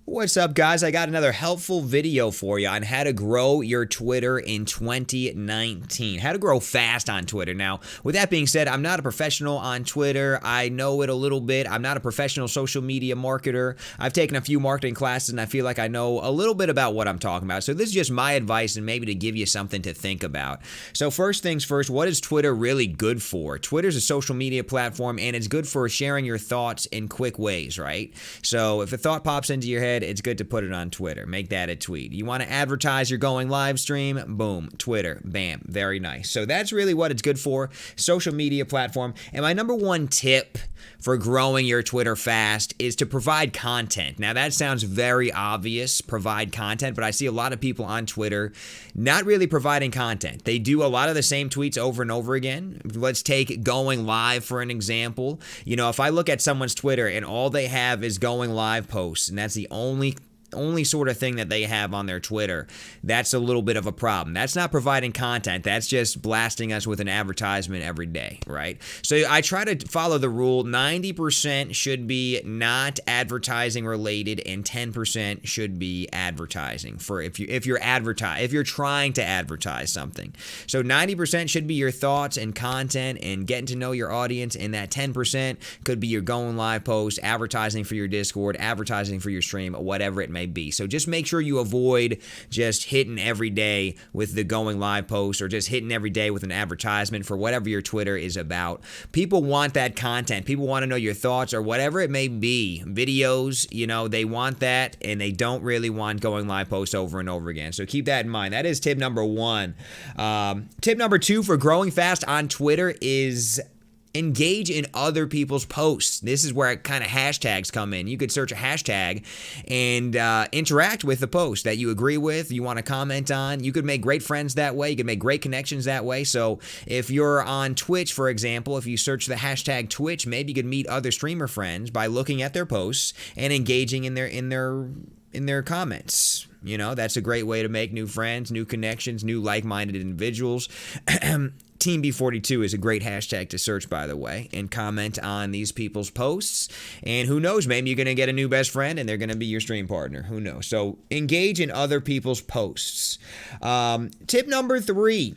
What's up, guys? I got another helpful video for you on how to grow your Twitter in 2019. How to grow fast on Twitter. Now, with that being said, I'm not a professional on Twitter. I know it a little bit. I'm not a professional social media marketer. I've taken a few marketing classes, and I feel like I know a little bit about what I'm talking about. So this is just my advice and maybe to give you something to think about. So first things first, what is Twitter really good for? Twitter's a social media platform, and it's good for sharing your thoughts in quick ways, right? So if a thought pops into your head, it's good to put it on Twitter. Make that a tweet. You want to advertise your going live stream? Boom, Twitter, bam, very nice. So that's really what it's good for, social media platform. And my number one tip for growing your Twitter fast is to provide content. Now that sounds very obvious, provide content, but I see a lot of people on Twitter not really providing content. They do a lot of the same tweets over and over again. Let's take going live for an example. You know, if I look at someone's Twitter and all they have is going live posts, and that's the only sort of thing that they have on their Twitter, that's a little bit of a problem. That's not providing content. That's just blasting us with an advertisement every day, right? So I try to follow the rule. 90% should be not advertising related and 10% should be advertising for if you're trying to advertise something. So 90% should be your thoughts and content and getting to know your audience, and that 10% could be your going live post, advertising for your Discord, advertising for your stream, whatever it may be. So just make sure you avoid just hitting every day with the going live post or just hitting every day with an advertisement for whatever your Twitter is about. People want that content. People want to know your thoughts or whatever it may be. Videos, you know, they want that, and they don't really want going live posts over and over again. So keep that in mind. That is tip number one. Tip number two for growing fast on Twitter is engage in other people's posts. This is where kind of hashtags come in. You could search a hashtag and interact with the post that you agree with, you want to comment on. You could make great friends that way. You could make great connections that way. So if you're on Twitch, for example, if you search the hashtag Twitch, maybe you could meet other streamer friends by looking at their posts and engaging in their comments. You know, that's a great way to make new friends, new connections, new like-minded individuals. Team B42 is a great hashtag to search, by the way, and comment on these people's posts. And who knows, maybe you're going to get a new best friend and they're going to be your stream partner. Who knows? So engage in other people's posts. Tip number three.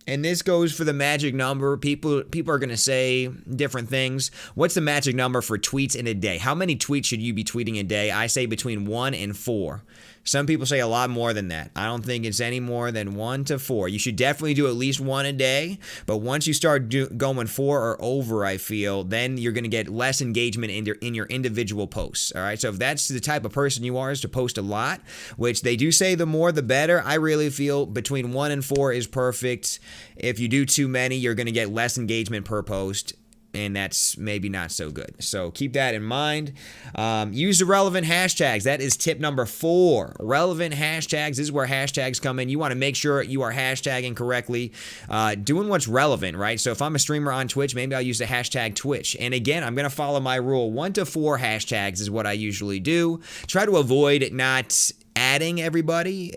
And this goes for the magic number. People are going to say different things. What's the magic number for tweets in a day? How many tweets should you be tweeting a day? I say between 1 and 4. Some people say a lot more than that. I don't think it's any more than 1 to 4. You should definitely do at least 1 a day. But once you start going 4 or over, I feel, then you're going to get less engagement in your individual posts. All right. So if that's the type of person you are, is to post a lot, which they do say the more the better. I really feel between 1 and 4 is perfect. If you do too many, you're going to get less engagement per post, and that's maybe not so good. So keep that in mind. Use the relevant hashtags. That is tip number 4. Relevant hashtags. This is where hashtags come in. You want to make sure you are hashtagging correctly, doing what's relevant, right? So if I'm a streamer on Twitch, maybe I'll use the hashtag Twitch. And again, I'm going to follow my rule. 1 to 4 hashtags is what I usually do. Try to avoid not adding everybody.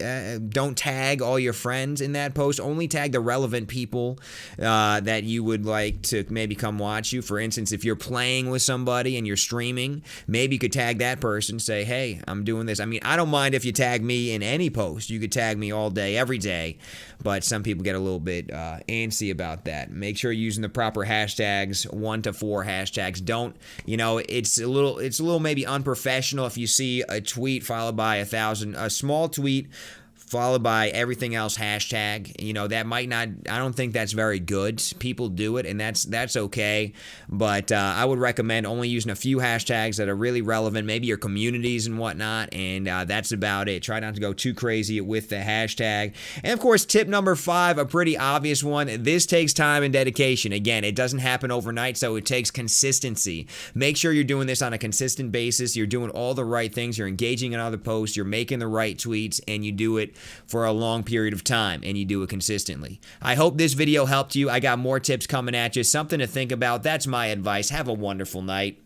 Don't tag all your friends in that post. Only tag the relevant people that you would like to maybe come watch you. For instance, if you're playing with somebody and you're streaming, maybe you could tag that person, say, hey, I'm doing this. I mean, I don't mind if you tag me in any post. You could tag me all day, every day, but some people get a little bit antsy about that. Make sure you're using the proper hashtags, 1 to 4 hashtags. Don't, you know, it's a little maybe unprofessional if you see a tweet followed by a small tweet followed by everything else hashtag. You know, that might not, I don't think that's very good. People do it, and that's okay. But I would recommend only using a few hashtags that are really relevant, maybe your communities and whatnot, and that's about it. Try not to go too crazy with the hashtag. And of course, tip number 5, a pretty obvious one. This takes time and dedication. Again, it doesn't happen overnight, so it takes consistency. Make sure you're doing this on a consistent basis. You're doing all the right things. You're engaging in other posts. You're making the right tweets, and you do it for a long period of time, and you do it consistently. I hope this video helped you. I got more tips coming at you. Something to think about. That's my advice. Have a wonderful night.